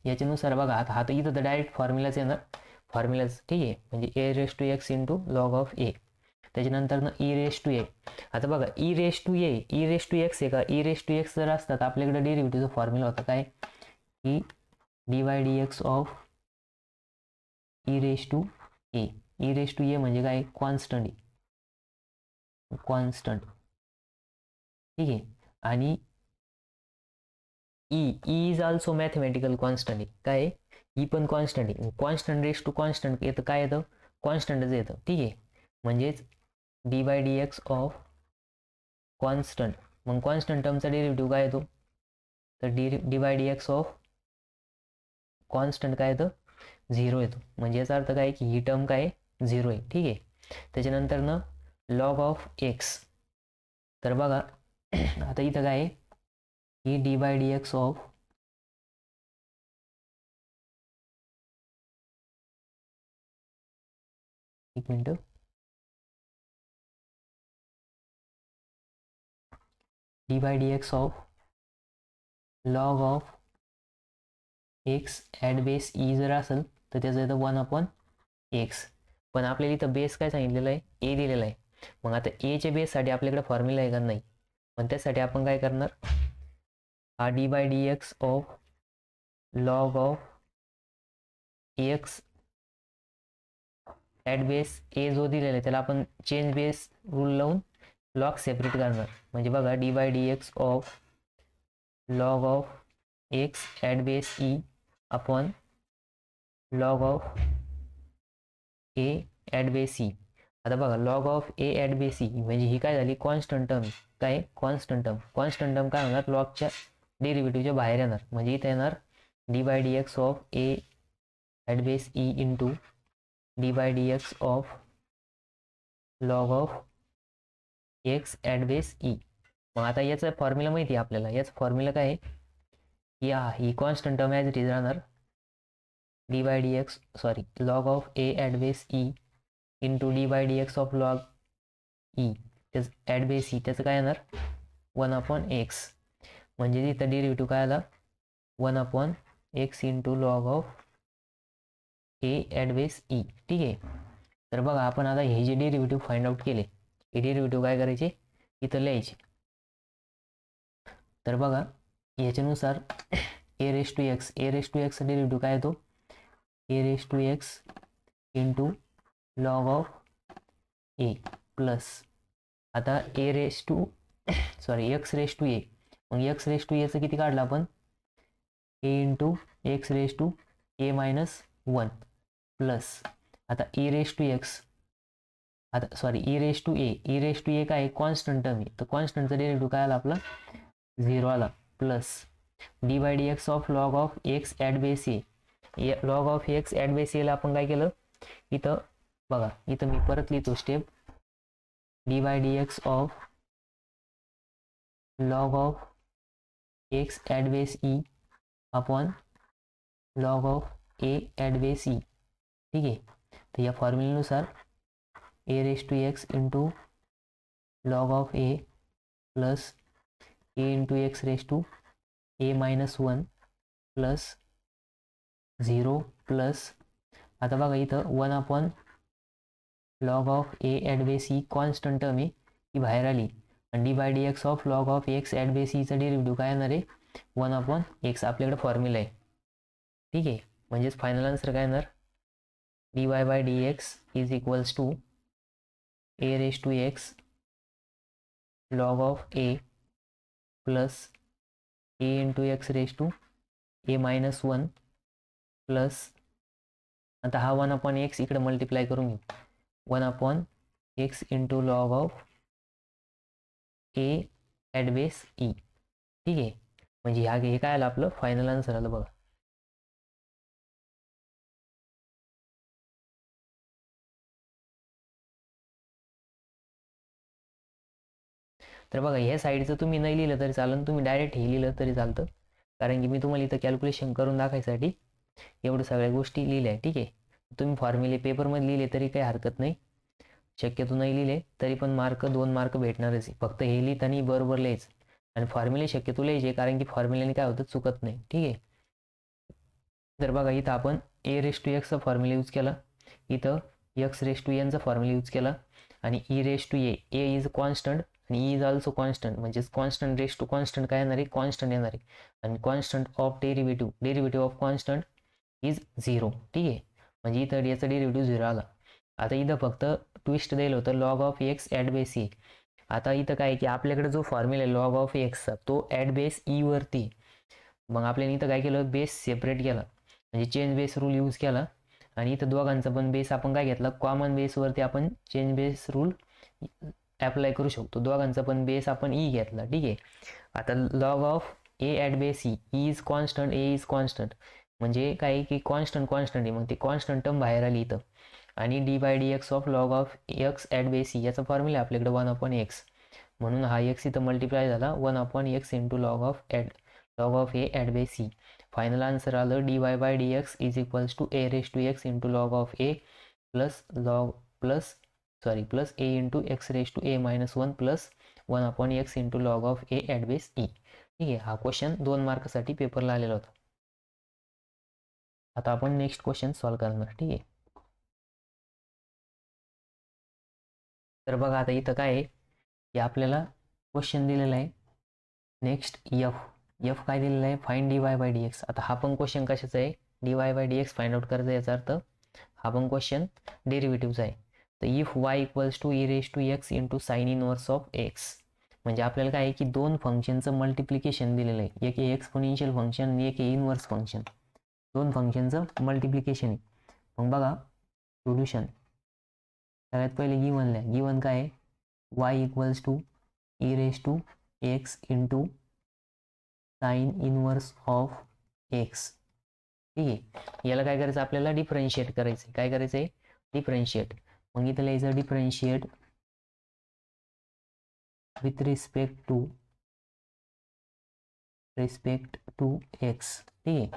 Speaker 1: याच्यानुसार बघा आता तर इथं तर डायरेक्ट फॉर्म्युलाच येणार, फॉर्म्युलाच. ठीक आहे. म्हणजे A raise to x into log of A, त्याच्यानंतर ना ई रेस टू ए. आता बघा E raise to A, E raise to X आहे का, ई रेस टू एक्स जर असतात आपल्याकडे डेरिव्हेटिव्हचा फॉर्म्युला होता काय की D Y D x of E raise to A. E raise to A म्हणजे काय कॉन्स्टंट, कॉन्स्टंट. ठीक आहे. आणि E is also mathematical constant आहे. काय ई पण कॉन्स्टंट आहे. कॉन्स्टंट रेस टू कॉन्स्टंट येतं काय येतं कॉन्स्टंटच येतं. ठीक आहे. म्हणजेच d by D x of constant. मग कॉन्स्टंट टर्मचा डेरिव्हेटिव्ह काय येतो तर D by D x of constant काय येतं 0 येतो. म्हणजे याचा अर्थ काय की ही टर्म काय 0 आहे. ठीक आहे. त्याच्यानंतर ना लॉग ऑफ एक्स. तर बघा आता इथं काय आहे की d by D x of एक मिनटं d by D x of log of x at base e जर असेल तर त्याचं येतं 1/x. पण आपल्याला इथं बेस काय सांगितलेलं आहे ए दिलेला आहे. मग आता एच्या बेससाठी आपल्याकडे फॉर्म्युला आहे का नाही, पण त्यासाठी आपण काय करणार हा D by D x of log of x at base A जो दिलेला आहे त्याला आपण चेंज बेस रूल लावून लॉग सेपरेट करणार. म्हणजे बघा D by D x of log of x at base E upon log of A at base E. आता बघा log of A at base E म्हणजे ही काय झाली कॉन्स्टंट टर्म. काय कॉन्स्टंट टर्म, कॉन्स्टंट टर्म काय होणार लॉगच्या डेरिव्हेटिव्हच्या बाहेर येणार. म्हणजे इथे येणार D by D x of A at base E into D by D x of log of x at base e. मग आता याचा फॉर्म्युला माहिती आहे आपल्याला. याचा फॉर्म्युला काय आहे की ही constant term as it is राहणार D by D X log of A at base E into D by D x of log E त्याचं ॲट बेस ई त्याचं काय येणार 1/x. म्हणजे तिथं डेरिव्हेटिव्ह काय आला 1/x into log of A at base e. ठीक आहे. तर बघा आपण आता हे जे डेरिव्हेटिव्ह फाइंड आउट केले हे डेरिव्हेटिव्ह काय करायचे इथं लिहायचे. तर बघा याच्यानुसार a raise to x, a raise to एक्सचा डेरिव्हेटिव्ह काय येतो a raise to x into log of a plus आता a raise to x raise to a. मग एक्स रेस टू एचं किती काढलं आपण a into x raise to A minus one plus आता ई रेस टू एक्स आता e raise to A, E raise to a काय constant term आहे तर कॉन्स्टंटचा डेरिव्हेटिव्ह काय आला आपला 0 आला plus d by D x of log of x at base a. Log of x at base एला आपण काय केलं इथं बघा इथं मी परत लिहितो step d by D x of log of x at base E upon log of A at base e. ठीक आहे. तर या फॉर्म्युल्यानुसार a raise to x into log of a plus a into x raise to A minus one plus 0 plus आता बघा इथं 1/log of A at base e constant term आहे ही बाहेर आली आणि d by D x of log of x at base Icha derivative काय येणार आहे 1/x. आपल्याकडे फॉर्म्युला आहे. ठीक आहे. म्हणजेच फायनल आन्सर काय येणार D Y by D x is equals to A raise to x log of a plus a into x raise to A minus one plus आता हा 1/x इकडे मल्टिप्लाय करून घेऊ 1/x into log of A at base e. ठीक आहे. म्हणजे हे काय आलं आपलं फायनल आन्सर आलं बघा. तर बघा ह्या साईडचं तुम्ही नाही लिहिलं तरी चालेल, तुम्ही डायरेक्ट हे लिहिलं तरी चालतं, कारण की मी तुम्हाला इथं कॅल्क्युलेशन करून दाखवायसाठी एवढं सगळ्या गोष्टी लिहिल्या आहे. ठीक आहे, तुम्ही फॉर्म्युले पेपरमध्ये लिहिले तरी काही हरकत नाही, शक्यतो नाही लिहिले तरी पण मार्क 2 मार्क भेटणारच आहे. फक्त हे लिहिताना बरोबर लिहायचं आणि फॉर्म्युले शक्यतो लिहायचे, कारण की फॉर्म्युल्याने काय होतं चुकत नाही. ठीक आहे, तर बघा इथं आपण ए रेस टू एक्सचा फॉर्म्युला यूज केला, इथं एक्स रेस टू एनचा फॉर्म्युला यूज केला आणि e raise to a is constant आणि ई इज ऑल्सो कॉन्स्टंट, म्हणजेच कॉन्स्टंट रेस टू कॉन्स्टंट काय येणार आहे, कॉन्स्टंट येणार आहे. आणि constant of derivative of constant is 0. ठीक आहे, म्हणजे इथं याचा डेरिव्हेटिव्ह 0 आला. आता इथं फक्त ट्विस्ट दिलं होतं log of x at base E. आता इथं काय की आपल्याकडे जो फॉर्म्युला आहे लॉग ऑफ एक्सचा तो ॲट बेस ई वरती, मग आपल्याला इथं काय केलं, बेस सेपरेट केला, म्हणजे चेंज बेस रूल यूज केला आणि इथं दोघांचा पण बेस आपण काय घेतला, कॉमन बेसवरती आपण चेंज बेस रूल अप्लाय करू शकतो. दोघांचा पण बेस आपण ई घेतला. ठीक आहे, आता log of A at base E is constant, A is constant, म्हणजे काय की कॉन्स्टंट आहे, मग ते कॉन्स्टंट टर्म बाहेर आली इथं. आणि d by D x of log of x at base e याचा फॉर्म्युला आपल्याकडे 1/x, म्हणून हा एक्स इथं मल्टिप्लाय झाला 1/x into log of A at base e. Final answer आलं dy by D x is equals to A raise to x into log of a plus a into x raise to a -1 plus 1/x into log of A at base e. ठीक आहे, हा question 2 मार्कसाठी पेपरला आलेला होता. आता आपण next question solve करणार. ठीक आहे, तर बघा आता इथं काय आहे की आपल्याला क्वेश्चन दिलेला आहे नेक्स्ट एफ काय दिलेलं आहे, find dy by D x. आता हा पण क्वेश्चन कशाचा आहे, dy by D x find out करायचा, याचा अर्थ हा पण क्वेश्चन डेरिव्हेटिव्हचा आहे. तर if y equals to e raise to x into sine inverse of x, म्हणजे आपल्याला काय आहे की दोन फंक्शनचं मल्टिप्लिकेशन दिलेलं आहे, एक एक्सपोनेन्शियल फंक्शन आणि एक इनवर्स फंक्शन, दोन फंक्शनचं मल्टिप्लिकेशन आहे. मग बघा सोल्युशन, सगळ्यात पहिले गिवन काय आहे, y equals to e raise to x into sine inverse of x. ठीक आहे, याला काय करायचं आपल्याला, डिफरन्शिएट करायचं. काय करायचं आहे, डिफरन्शिएट. मग इथं लिहायचं differentiate with respect to x. ठीक आहे,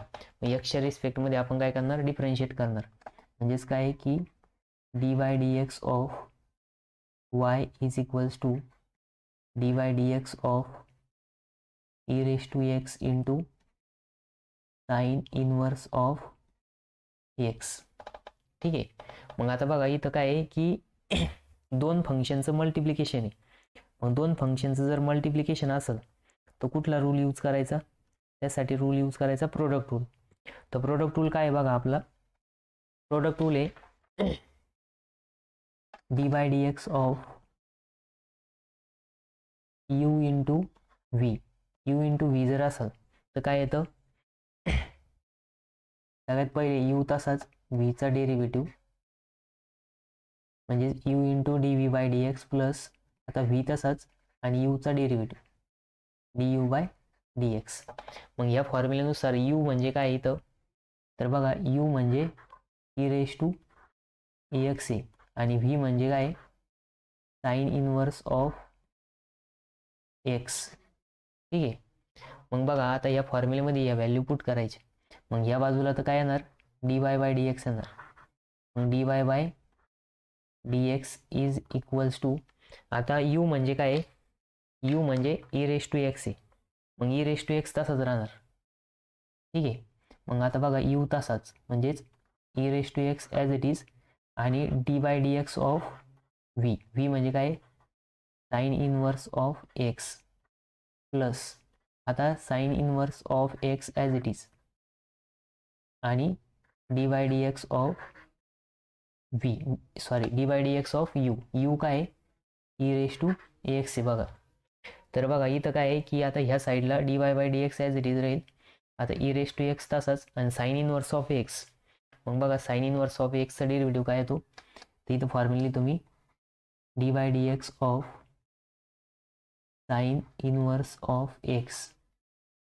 Speaker 1: मग एक्सच्या रिस्पेक्टमध्ये आपण काय करणार, डिफरन्शिएट करणार. म्हणजेच काय आहे की d by D x of y is equals to D by D x of E raise to x into sine inverse of x. ठीक आहे, मग आता बघा इथं काय आहे की दोन फंक्शनचं मल्टिप्लिकेशन आहे. मग दोन फंक्शनचं जर मल्टिप्लिकेशन असेल तर कुठला रूल यूज करायचा, त्यासाठी रूल यूज करायचा प्रोडक्ट रूल. तर प्रोडक्ट रूल काय आहे बघा, आपला प्रोडक्ट रूल आहे d by D x of u into v जर असेल तर काय येतं, सगळ्यात पहिले यू तसाच व्हीचा डेरिव्हेटिव्ह, म्हणजे u into d v by D x plus आता व्ही तसाच आणि यूचा derivative d u by D x. मग या फॉर्म्युल्यानुसार यू म्हणजे काय इथं, तर बघा यू म्हणजे e raise to A x a आणि व्ही म्हणजे काय, साइन इनवर्स ऑफ एक्स. ठीक आहे, मग बघा आता या फॉर्म्युल्यामध्ये या व्हॅल्यू पुट करायचे. मग या बाजूला तर काय येणार, D Y by D x येणार. मग d Y by D x is equals to, आता यू म्हणजे काय, यू म्हणजे ई रेस टू एक्स आहे, मग ई रेस टू एक्स तसाच राहणार. ठीक आहे, मग आता बघा यू तसाच म्हणजेच e raise to x as it is आणि d by D x of v म्हणजे काय, sine inverse of x plus आता sine inverse of x as it is आणि d by D x of d by D x of u काय e raise to A x आहे बघा. तर बघा इथं काय आहे की आता ह्या साईडला D Y by D x as it is राहील, आता ई रेस टू एक्स तसाच आणि साइन इनवर्स ऑफ एक्स. मग बघा साइन इनवर्स ऑफ एक्सचा डेरिव्हेटिव्ह काय येतो, तर इथं फॉर्म्युला तुम्ही d by D x of sine inverse of x,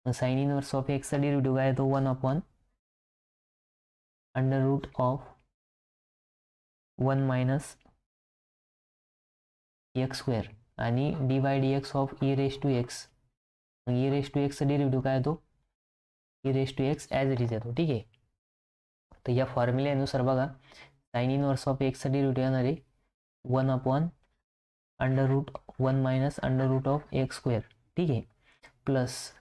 Speaker 1: sine inverse of एक्सचा डेरिव्हेटिव्ह काय येतो 1 under root of 1 minus x square. आणि d by D x of E raise to x. मग ई रेस टू एक्सचा derivative काय येतो, e raise to x as it is येतो. ठीक आहे. तर या फॉर्म्युल्यानुसार बघा साइन इनवर्स ऑफ एक्सचा डेरिव्हेटिव्ह येणार आहे 1/√1 - (x स्क्वेअर). ठीक आहे. प्लस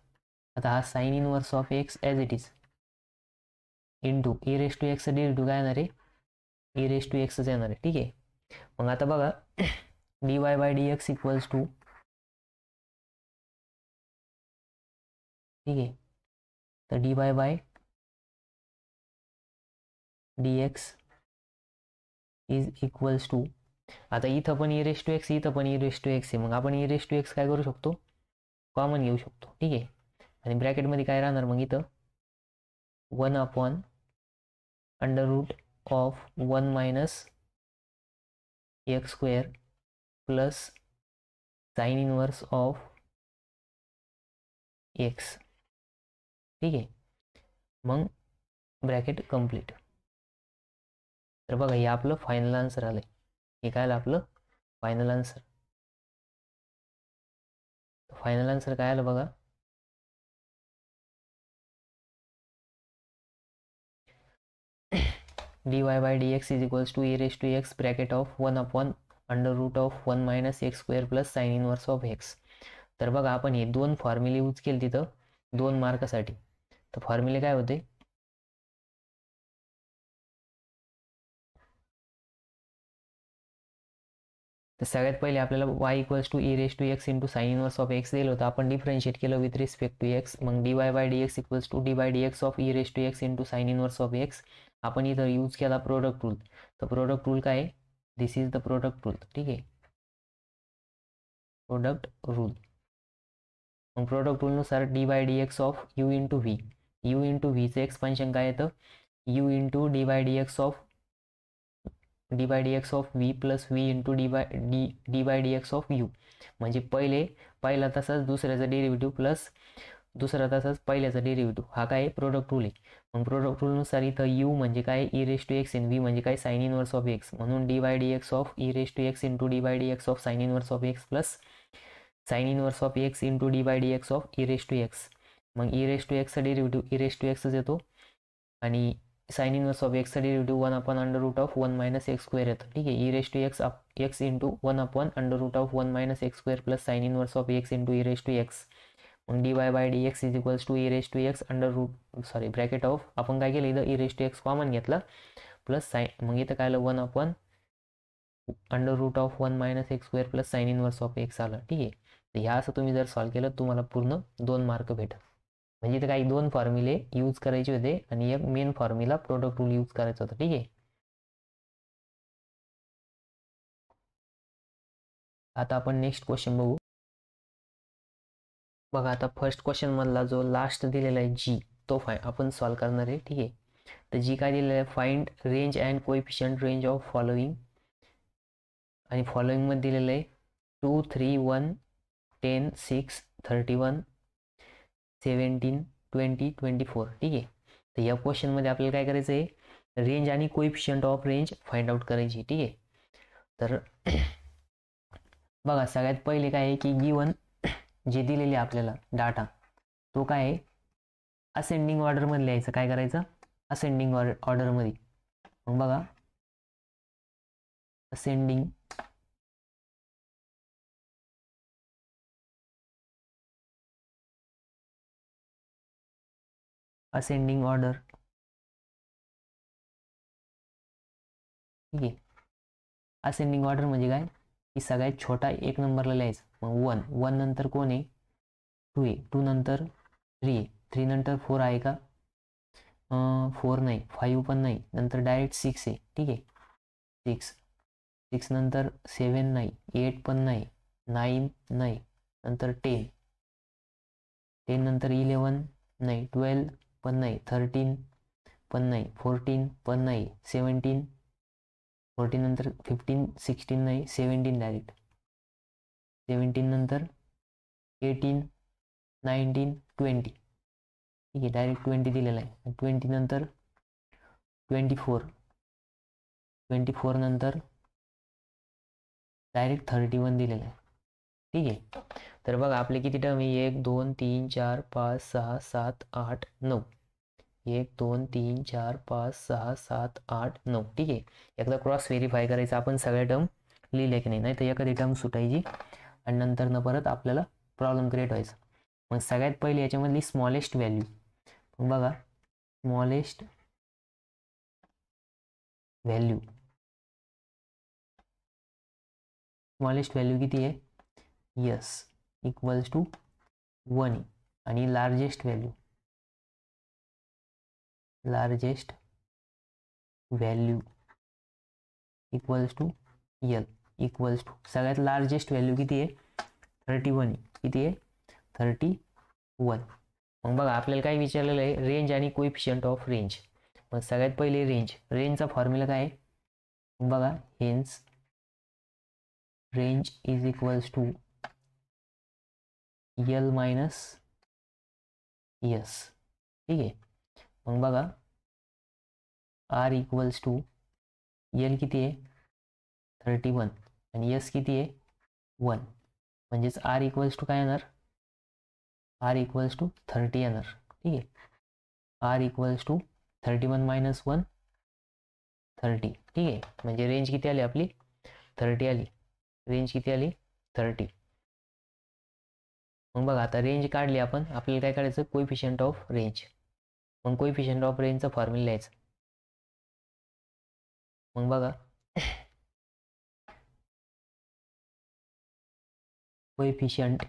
Speaker 1: आता हा sine inverse of x as it is into e raise to एक्सचा डेरिव्हेटिव्ह काय येणार आहे, ई रेस टू एक्सच येणार आहे. ठीक आहे. मग आता बघा dy by D x equals to, ठीक आहे, तर dy by D x is equals to, आता इथं पण ई रेस टू एक्स, इथं पण ई रेस टू एक्स आहे. मग आपण ई रेस टू एक्स काय करू शकतो, कॉमन घेऊ शकतो. ठीक आहे. आणि ब्रॅकेटमध्ये काय राहणार मग इथं 1/√(1 - (x square) plus sine inverse of x. ठीक आहे. मग ब्रॅकेट कम्प्लीट. तर बघा हे आपलं फायनल आन्सर आलंय. हे काय आलं आपलं फायनल आन्सर. फायनल आन्सर काय आलं बघा, dy by D x is equals to e raise to x bracket of 1/(1 - (x square) plus sine inverse of x. तर बघा आपण हे दोन फॉर्म्युले यूज केले तिथं 2 मार्कासाठी. तर फॉर्म्युले काय होते, तर सगळ्यात पहिले आपल्याला y equals to e raise to x into sine inverse of x दिलं होतं. आपण डिफरन्शिएट केलं विथ रिस्पेक्ट टू एक्स. मग dy by D x equals to D by D x of E raise to x into sine inverse of x. आपण इथं use केला product rule. तर product rule काय आहे, this is the product rule. ठीक आहे, product rule. मग product रूलनुसार d by D x of u into v, u into व्हीचं एक्सपान्शन काय येतं, u into D by D x of v plus v into D by D x of u. म्हणजे पहिला तसाच दुसऱ्याचा derivative plus दुसरा तसाच पहिल्याचा डेरिव्हेटिव्ह. हा काय प्रोडक्ट रूल आहे. मग प्रोडक्ट रूलनुसार इथं यू म्हणजे काय e raise to x and v म्हणजे काय साइन इनवर्स ऑफ एक्स. म्हणून d by D x of E raise to x into D by D x of sine inverse of x plus sine inverse of x into D by D x of E raise to x. मग e raise to एक्सचा derivative e raise to एक्सच येतो आणि sine inverse of एक्सचा derivative 1/√(1 - (x square) येतं. ठीक आहे. E raise to x into 1/√(1 - (x square) plus sine inverse of x into e raise to x. मग dy by D x is equals to e raise to x bracket of, आपण काय केलं इथं e raise to x common घेतला plus sine. मग इथं काय आलं 1/√(1 - (x square) plus sine inverse of x आलं. ठीक आहे. तर ह्या असं तुम्ही जर सॉल्व्ह केलं तुम्हाला पूर्ण 2 मार्क भेटत. म्हणजे इथं काही 2 फॉर्म्युले यूज करायचे होते आणि एक main formula product rule use करायचा होता. ठीक आहे. आता आपण नेक्स्ट क्वेश्चन बघू. बघा आता फर्स्ट क्वेश्चन मधला जो लास्ट दिलेला आहे जी, तो आपण सॉल्व्ह करणार आहे. ठीक आहे. तर जी काय दिलेलं आहे, find range and coefficient range of following, आणि फॉलोइंग मध्ये दिलेलं आहे 2, 3, 1, 10, 6, 31, 17, 20, 24. ठीक आहे. तर या क्वेश्चन मध्ये आपल्याला काय करायचं आहे, रेंज आणि coefficient of range find out करायची. ठीक आहे. तर बघा सगळ्यात पहिले काय आहे की गिवन जे दिलेले आपल्याला डाटा तो काय आहे असेंडिंग ऑर्डर मध्ये लिहायचं. काय करायचं, असेंडिंग ऑर्डर मध्ये. मग बघा असेंडिंग ऑर्डर. ठीक आहे. असेंडिंग ऑर्डर म्हणजे काय की सगळ्यात छोटा 1 नंबरला लिहायचं. मग 1 नंतर कोण आहे, 2 आहे, 2 नंतर 3 आहे, 3 नंतर 4 आहे का, 4 नाही, 5 पण नाही, नंतर डायरेक्ट 6 आहे. ठीक आहे. 6 नंतर 7 नाही, 8 पण नाही, 9 नाही, नंतर 10 नंतर 11 नाही, 12 पण नाही, 13 पण नाही, 14 पण नाही, 14 नंतर 15, 16 नाही, 17 डायरेक्ट, 17 नंतर 18, 19, 20. ठीक आहे. डायरेक्ट 20 दिलेला आहे. 20 नंतर 24 नंतर डायरेक्ट 31 दिलेला आहे. ठीक आहे. तर बघा आपले किती टर्म आहे, 1 2 3 4 5 6 7 8 9. 1 2 3 4 5 6 7 8 9. ठीक आहे. एकदा क्रॉस व्हेरीफाय करायचं आपण सगळ्या टर्म लिहिले की नाही तर एखादी टर्म सुटायची आणि नंतर न परत आपल्याला प्रॉब्लेम क्रिएट व्हायचा. मग सगळ्यात पहिले याच्यामधली स्मॉलेस्ट व्हॅल्यू बघा. स्मॉलेस्ट व्हॅल्यू किती आहे, यस इक्वल्स टू 1 आणि largest value equals to L equals to सगळ्यात लार्जेस्ट व्हॅल्यू किती आहे, 31. किती आहे, 31. मग बघा आपल्याला काय विचारलेलं आहे, रेंज आणि कोएफिशियंट ऑफ रेंज. मग सगळ्यात पहिले रेंजचा फॉर्म्युला काय आहे बघा, hence range is equals to L minus S. ठीक आहे. मग बघा आर इक्वल्स टू यल किती आहे 31 आणि यस किती आहे 1. म्हणजेच आर इक्वल्स टू काय येणार, आर इक्वल्स टू 30 येणार. ठीक आहे. R equals to 31 minus 1 30. ठीक आहे. म्हणजे रेंज किती आली आपली 30 आली. रेंज किती आली 30. मग बघा आता रेंज काढली आपण, आपल्याला काय काढायचं, कोएफिशियंट ऑफ रेंज. मग कोएफिशियंट ऑफ रेंजचा फॉर्म्युला लिहायचा. मग बघा coefficient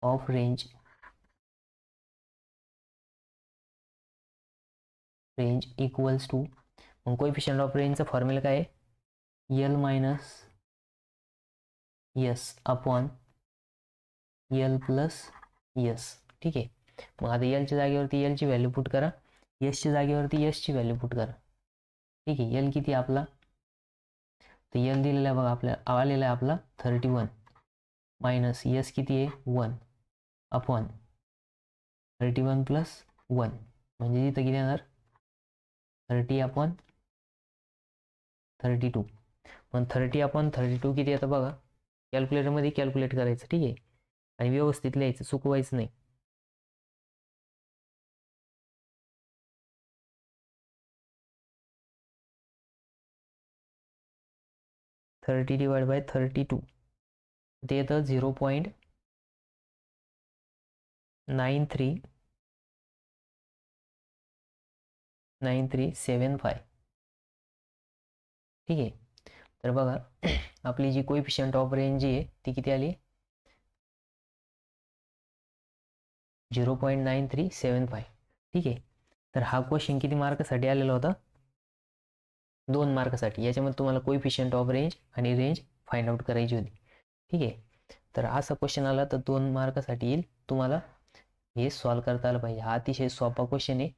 Speaker 1: of range equals to, मग कोएफिशियंट ऑफ रेंजचा फॉर्म्युला काय आहे, L minus S upon L plus S. ठीक आहे. मग आता एलच्या जागेवरती एलची व्हॅल्यू पुट करा, यसच्या जागेवरती यसची व्हॅल्यू पुट करा. ठीक आहे. यल किती आपला, तर यल दिलेला आहे बघा आपल्या आलेला आहे आपला 31 मायनस यस किती आहे 1 अपॉन 31 प्लस 1 म्हणजे तिथं किती येणार 30 अपॉन 32. मग 30 अपॉन 32 किती येतं बघा, कॅल्क्युलेटरमध्ये कॅल्क्युलेट करायचं. ठीक आहे. आणि व्यवस्थित लिहायचं, चुकवायचं नाही. थर्टी डिवाइड बाय 32 ते येतं 0.9375. ठीक आहे. तर बघा आपली जी कोएफिशियंट ऑफ रेंज जी आहे ती किती आली 0.9375. ठीक आहे. तर हा क्वेश्चन किती मार्कासाठी आलेला होता, 2 मार्कासाठी. याच्यामध्ये तुम्हाला कोएफिशियंट ऑफ रेंज आणि रेंज फाइंड आउट करायची होती. ठीक आहे. तर असा क्वेश्चन आला तर 2 मार्कासाठी येईल. तुम्हाला हे सॉल्व करता आलं पाहिजे. हा अतिशय सोपा क्वेश्चन आहे,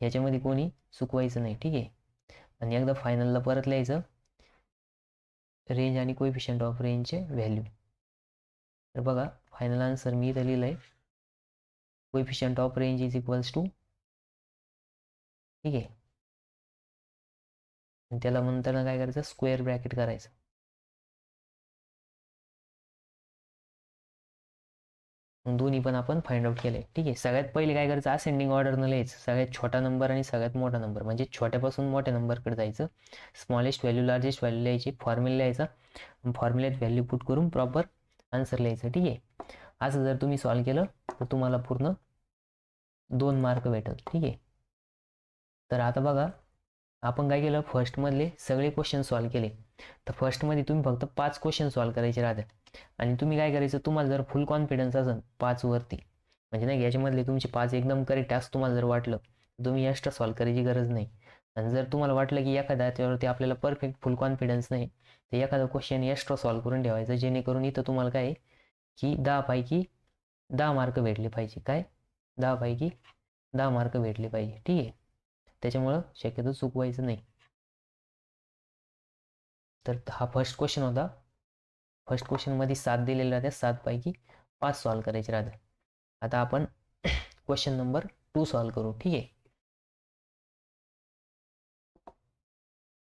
Speaker 1: याच्यामध्ये कोणी चुकवायचं नाही. ठीक आहे. आणि एकदा फायनलला परत लिहायचं रेंज आणि कोएफिशियंट ऑफ रेंजचे व्हॅल्यू. तर बघा फायनल आन्सर मी इथं लिहिलं आहे, coefficient of range is equals to. ठीक आहे. आणि त्याला म्हणताना काय करायचं, स्क्वेअर ब्रॅकेट करायचं. दोन्ही पण आपण फाइंड आउट केले. ठीक आहे. सगळ्यात पहिले काय करायचं, असेंडिंग ऑर्डरनं लिहायचं. सगळ्यात छोटा नंबर आणि सगळ्यात मोठा नंबर, म्हणजे छोट्यापासून मोठ्या नंबरकडे जायचं. स्मॉलेस्ट व्हॅल्यू लार्जेस्ट व्हॅल्यू लिहायची, फॉर्म्युला लिहायचा, फॉर्म्युल्यात व्हॅल्यू पुट करून प्रॉपर आन्सर लिहायचं. ठीक आहे. असं जर तुम्ही सॉल्व केलं तर तुम्हाला पूर्ण 2 मार्क भेटेल. ठीक आहे. तर आता बघा आपण काय केलं, फर्स्टमधले सगळे क्वेश्चन सॉल्व केले. तर फर्स्टमध्ये तुम्ही फक्त 5 क्वेश्चन सॉल्व करायचे राहतात. आणि तुम्ही काय करायचं, तुम्हाला जर फुल कॉन्फिडन्स असेल 5 वरती, म्हणजे नाही याच्यामधले तुमचे 5 एकदम करेक्ट असं तुम्हाला जर वाटलं, तुम्ही एक्स्ट्रा सॉल्व करायची गरज नाही. आणि जर तुम्हाला वाटलं की एखाद्या याच्यावरती आपल्याला परफेक्ट फुल कॉन्फिडन्स नाही, तर एखादा क्वेश्चन एक्स्ट्रा सॉल्व करून ठेवायचं, जेणेकरून इथं तुम्हाला काय की 10 पैकी 10 मार्क भेटले पाहिजे. काय 10 पैकी 10 मार्क भेटले पाहिजे. ठीक आहे. त्याच्यामुळं शक्यतो चुकवायचं नाही. तर हा फर्स्ट क्वेश्चन होता. फर्स्ट क्वेश्चनमध्ये 7 दिलेले राहते, 7 पैकी 5 सॉल्व करायचे राहते. आता आपण क्वेश्चन नंबर 2 सॉल्व करू. ठीक आहे.